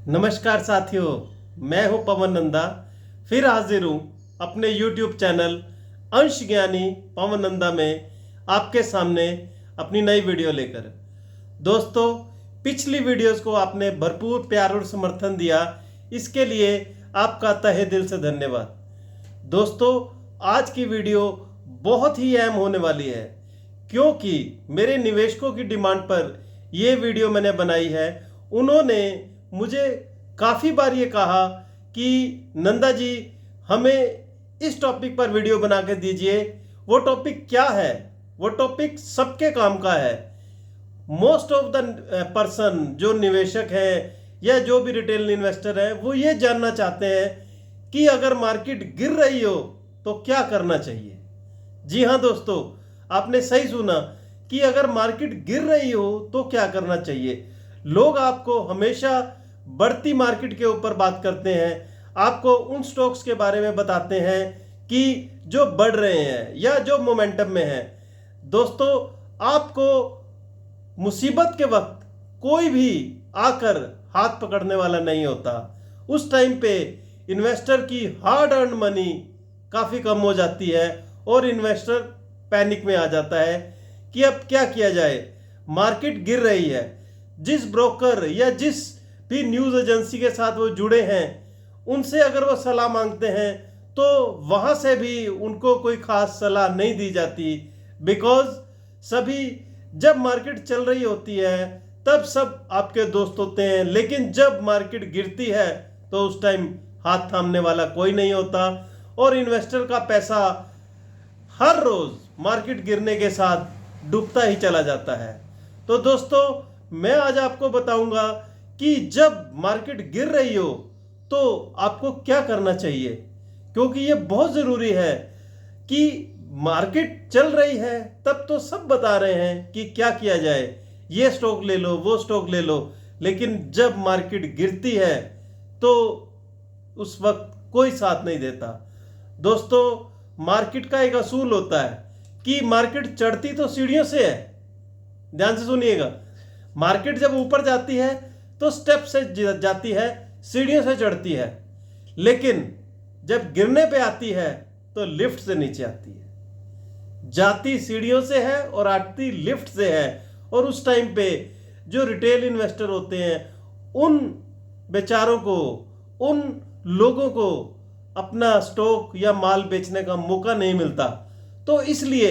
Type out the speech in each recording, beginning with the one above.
नमस्कार साथियों, मैं हूं पवन नंदा। फिर हाजिर हूं अपने YouTube चैनल अंश ज्ञानी पवन नंदा में आपके सामने अपनी नई वीडियो लेकर। दोस्तों, पिछली वीडियोस को आपने भरपूर प्यार और समर्थन दिया, इसके लिए आपका तहे दिल से धन्यवाद। दोस्तों, आज की वीडियो बहुत ही अहम होने वाली है, क्योंकि मेरे निवेशकों की डिमांड पर यह वीडियो मैंने बनाई है। उन्होंने मुझे काफ़ी बार ये कहा कि नंदा जी, हमें इस टॉपिक पर वीडियो बना के दीजिए। वो टॉपिक क्या है? वो टॉपिक सबके काम का है। मोस्ट ऑफ द पर्सन जो निवेशक हैं या जो भी रिटेल इन्वेस्टर हैं, वो ये जानना चाहते हैं कि अगर मार्केट गिर रही हो तो क्या करना चाहिए। जी हाँ दोस्तों, आपने सही सुना कि अगर मार्केट गिर रही हो तो क्या करना चाहिए। लोग आपको हमेशा बढ़ती मार्केट के ऊपर बात करते हैं, आपको उन स्टॉक्स के बारे में बताते हैं कि जो बढ़ रहे हैं या जो मोमेंटम में हैं। दोस्तों, आपको मुसीबत के वक्त कोई भी आकर हाथ पकड़ने वाला नहीं होता। उस टाइम पे इन्वेस्टर की हार्ड अर्न मनी काफ़ी कम हो जाती है और इन्वेस्टर पैनिक में आ जाता है कि अब क्या किया जाए। मार्केट गिर रही है। जिस ब्रोकर या जिस भी न्यूज़ एजेंसी के साथ वो जुड़े हैं, उनसे अगर वो सलाह मांगते हैं तो वहाँ से भी उनको कोई खास सलाह नहीं दी जाती। बिकॉज सभी जब मार्केट चल रही होती है तब सब आपके दोस्त होते हैं, लेकिन जब मार्केट गिरती है तो उस टाइम हाथ थामने वाला कोई नहीं होता और इन्वेस्टर का पैसा हर रोज मार्केट गिरने के साथ डूबता ही चला जाता है। तो दोस्तों, मैं आज आपको बताऊंगा कि जब मार्केट गिर रही हो तो आपको क्या करना चाहिए, क्योंकि ये बहुत ज़रूरी है कि मार्केट चल रही है तब तो सब बता रहे हैं कि क्या किया जाए, ये स्टॉक ले लो, वो स्टॉक ले लो, लेकिन जब मार्केट गिरती है तो उस वक्त कोई साथ नहीं देता। दोस्तों, मार्केट का एक असूल होता है कि मार्केट चढ़ती तो सीढ़ियों से है। ध्यान से सुनिएगा, मार्केट जब ऊपर जाती है तो स्टेप से जाती है, सीढ़ियों से चढ़ती है, लेकिन जब गिरने पे आती है तो लिफ्ट से नीचे आती है। जाती सीढ़ियों से है और आती लिफ्ट से है। और उस टाइम पे जो रिटेल इन्वेस्टर होते हैं, उन बेचारों को, उन लोगों को अपना स्टॉक या माल बेचने का मौका नहीं मिलता। तो इसलिए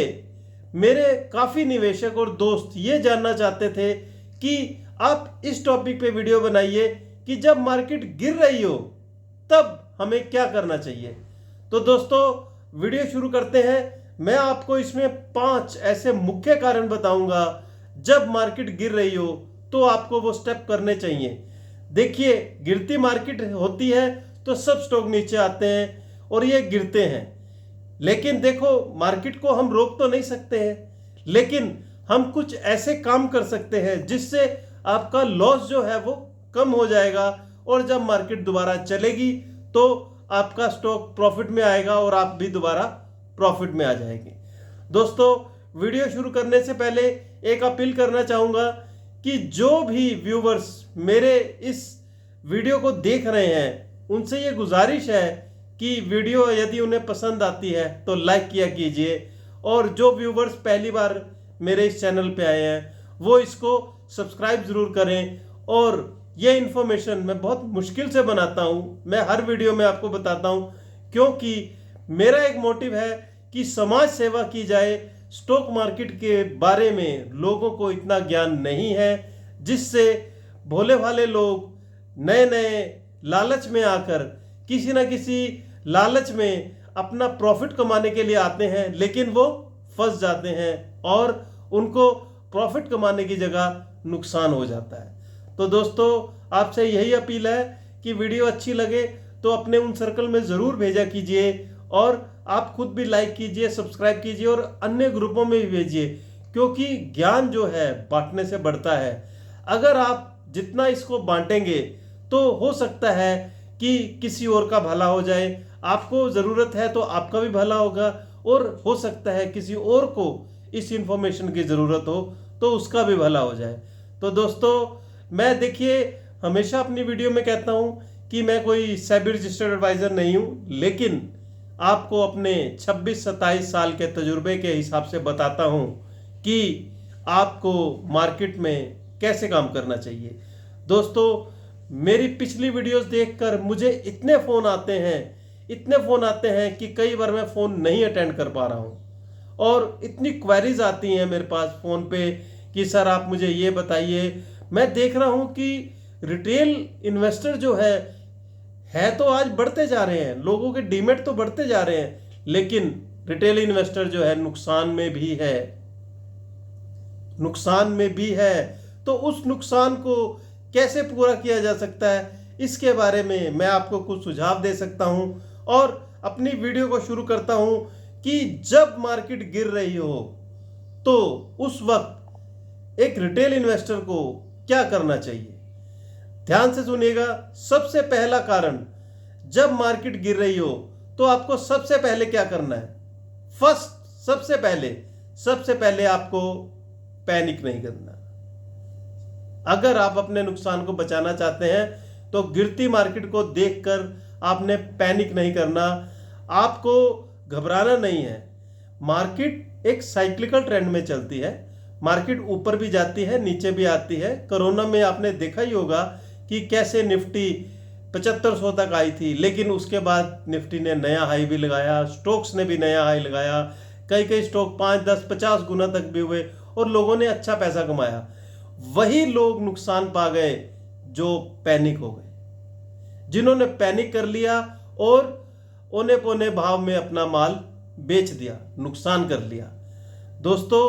मेरे काफ़ी निवेशक और दोस्त ये जानना चाहते थे कि आप इस टॉपिक पे वीडियो बनाइए कि जब मार्केट गिर रही हो तब हमें क्या करना चाहिए। तो दोस्तों, वीडियो शुरू करते हैं। मैं आपको इसमें 5 ऐसे मुख्य कारण बताऊंगा जब मार्केट गिर रही हो तो आपको वो स्टेप करने चाहिए। देखिए, गिरती मार्केट होती है तो सब स्टॉक नीचे आते हैं और ये गिरते हैं, लेकिन देखो, मार्केट को हम रोक तो नहीं सकते हैं, लेकिन हम कुछ ऐसे काम कर सकते हैं जिससे आपका लॉस जो है वो कम हो जाएगा और जब मार्केट दोबारा चलेगी तो आपका स्टॉक प्रॉफिट में आएगा और आप भी दोबारा प्रॉफिट में आ जाएंगे। दोस्तों, वीडियो शुरू करने से पहले एक अपील करना चाहूँगा कि जो भी व्यूवर्स मेरे इस वीडियो को देख रहे हैं, उनसे ये गुजारिश है कि वीडियो यदि उन्हें पसंद आती है तो लाइक किया कीजिए, और जो व्यूवर्स पहली बार मेरे इस चैनल पे आए हैं वो इसको सब्सक्राइब ज़रूर करें। और ये इन्फॉर्मेशन मैं बहुत मुश्किल से बनाता हूँ, मैं हर वीडियो में आपको बताता हूँ, क्योंकि मेरा एक मोटिव है कि समाज सेवा की जाए। स्टॉक मार्केट के बारे में लोगों को इतना ज्ञान नहीं है, जिससे भोले भाले लोग नए नए लालच में आकर किसी न किसी लालच में अपना प्रॉफिट कमाने के लिए आते हैं, लेकिन वो फंस जाते हैं और उनको प्रॉफिट कमाने की जगह नुकसान हो जाता है। तो दोस्तों, आपसे यही अपील है कि वीडियो अच्छी लगे तो अपने उन सर्कल में ज़रूर भेजा कीजिए, और आप खुद भी लाइक कीजिए, सब्सक्राइब कीजिए और अन्य ग्रुपों में भी भेजिए, क्योंकि ज्ञान जो है बांटने से बढ़ता है। अगर आप जितना इसको बांटेंगे तो हो सकता है कि किसी और का भला हो जाए। आपको ज़रूरत है तो आपका भी भला होगा, और हो सकता है किसी और को इस इंफॉर्मेशन की ज़रूरत हो तो उसका भी भला हो जाए। तो दोस्तों, मैं देखिए हमेशा अपनी वीडियो में कहता हूं कि मैं कोई सेबी रजिस्टर्ड एडवाइजर नहीं हूं, लेकिन आपको अपने 26-27 साल के तजुर्बे के हिसाब से बताता हूं कि आपको मार्केट में कैसे काम करना चाहिए। दोस्तों, मेरी पिछली वीडियोस देखकर मुझे इतने फ़ोन आते हैं कि कई बार मैं फ़ोन नहीं अटेंड कर पा रहा हूं, और इतनी क्वेरीज आती हैं मेरे पास फ़ोन पे कि सर आप मुझे ये बताइए। मैं देख रहा हूं कि रिटेल इन्वेस्टर जो है तो आज बढ़ते जा रहे हैं, लोगों के डीमेट तो बढ़ते जा रहे हैं, लेकिन रिटेल इन्वेस्टर जो है नुकसान में भी है। तो उस नुकसान को कैसे पूरा किया जा सकता है, इसके बारे में मैं आपको कुछ सुझाव दे सकता हूं। और अपनी वीडियो को शुरू करता हूं कि जब मार्केट गिर रही हो तो उस वक्त एक रिटेल इन्वेस्टर को क्या करना चाहिए। ध्यान से सुनिएगा। सबसे पहला कारण, जब मार्केट गिर रही हो तो आपको सबसे पहले क्या करना है। सबसे पहले आपको पैनिक नहीं करना। अगर आप अपने नुकसान को बचाना चाहते हैं तो गिरती मार्केट को देखकर आपने पैनिक नहीं करना, आपको घबराना नहीं है। मार्केट एक साइक्लिकल ट्रेंड में चलती है, मार्केट ऊपर भी जाती है, नीचे भी आती है। कोरोना में आपने देखा ही होगा कि कैसे निफ्टी 7500 तक आई थी, लेकिन उसके बाद निफ्टी ने नया हाई भी लगाया, स्टॉक्स ने भी नया हाई लगाया, कई स्टॉक 5, 10, 50 गुना तक भी हुए और लोगों ने अच्छा पैसा कमाया। वही लोग नुकसान पा गए जो पैनिक हो गए, जिन्होंने पैनिक कर लिया और औने पौने भाव में अपना माल बेच दिया, नुकसान कर लिया। दोस्तों,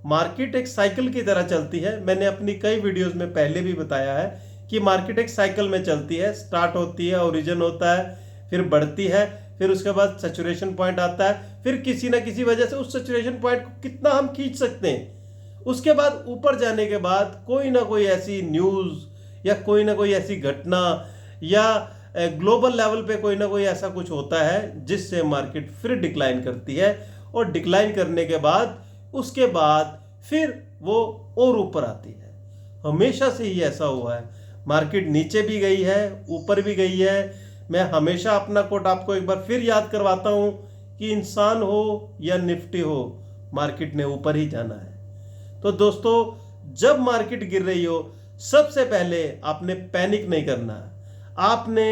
मार्केट एक साइकिल की तरह चलती है। मैंने अपनी कई वीडियोस में पहले भी बताया है कि मार्केट एक साइकिल में चलती है। स्टार्ट होती है, ओरिजिन होता है, फिर बढ़ती है, फिर उसके बाद सैचुरेशन पॉइंट आता है, फिर किसी ना किसी वजह से उस सैचुरेशन पॉइंट को कितना हम खींच सकते हैं, उसके बाद ऊपर जाने के बाद कोई ना कोई ऐसी न्यूज़ या कोई ना कोई ऐसी घटना या ग्लोबल लेवल पे कोई ना कोई ऐसा कुछ होता है जिससे मार्केट फिर डिक्लाइन करती है, और डिक्लाइन करने के बाद उसके बाद फिर वो और ऊपर आती है। हमेशा से ही ऐसा हुआ है, मार्केट नीचे भी गई है, ऊपर भी गई है। मैं हमेशा अपना कोट आपको एक बार फिर याद करवाता हूं कि इंसान हो या निफ्टी हो, मार्केट ने ऊपर ही जाना है। तो दोस्तों, जब मार्केट गिर रही हो सबसे पहले आपने पैनिक नहीं करना। आपने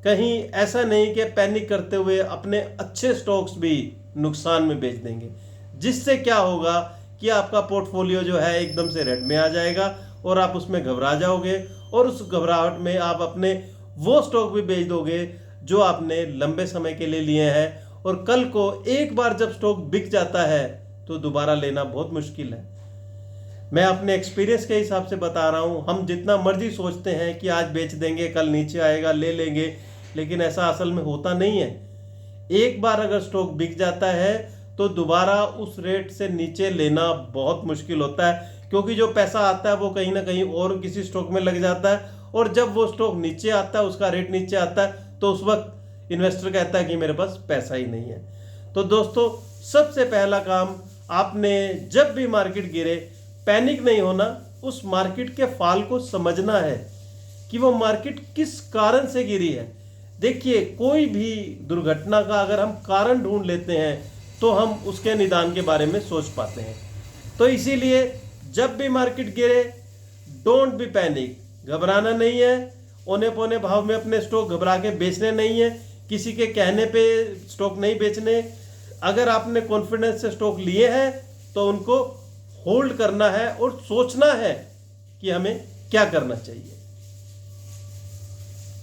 कहीं ऐसा नहीं कि पैनिक करते हुए अपने अच्छे स्टॉक्स भी नुकसान में बेच देंगे, जिससे क्या होगा कि आपका पोर्टफोलियो जो है एकदम से रेड में आ जाएगा और आप उसमें घबरा जाओगे, और उस घबराहट में आप अपने वो स्टॉक भी बेच दोगे जो आपने लंबे समय के लिए लिए हैं, और कल को एक बार जब स्टॉक बिक जाता है तो दोबारा लेना बहुत मुश्किल है। मैं अपने एक्सपीरियंस के हिसाब से बता रहा हूँ। हम जितना मर्जी सोचते हैं कि आज बेच देंगे, कल नीचे आएगा, ले लेंगे, लेकिन ऐसा असल में होता नहीं है। एक बार अगर स्टॉक बिक जाता है तो दोबारा उस रेट से नीचे लेना बहुत मुश्किल होता है, क्योंकि जो पैसा आता है वो कहीं ना कहीं और किसी स्टॉक में लग जाता है, और जब वो स्टॉक नीचे आता है, उसका रेट नीचे आता है, तो उस वक्त इन्वेस्टर कहता है कि मेरे पास पैसा ही नहीं है। तो दोस्तों, सबसे पहला काम आपने जब भी मार्केट गिरे पैनिक नहीं होना, उस मार्केट के फाल को समझना है कि वो मार्केट किस कारण से गिरी है। देखिए, कोई भी दुर्घटना का अगर हम कारण ढूंढ लेते हैं तो हम उसके निदान के बारे में सोच पाते हैं। तो इसीलिए जब भी मार्केट गिरे, डोंट बी पैनिक, घबराना नहीं है। औने पौने भाव में अपने स्टॉक घबरा के बेचने नहीं है, किसी के कहने पे स्टॉक नहीं बेचने। अगर आपने कॉन्फिडेंस से स्टॉक लिए हैं तो उनको होल्ड करना है और सोचना है कि हमें क्या करना चाहिए।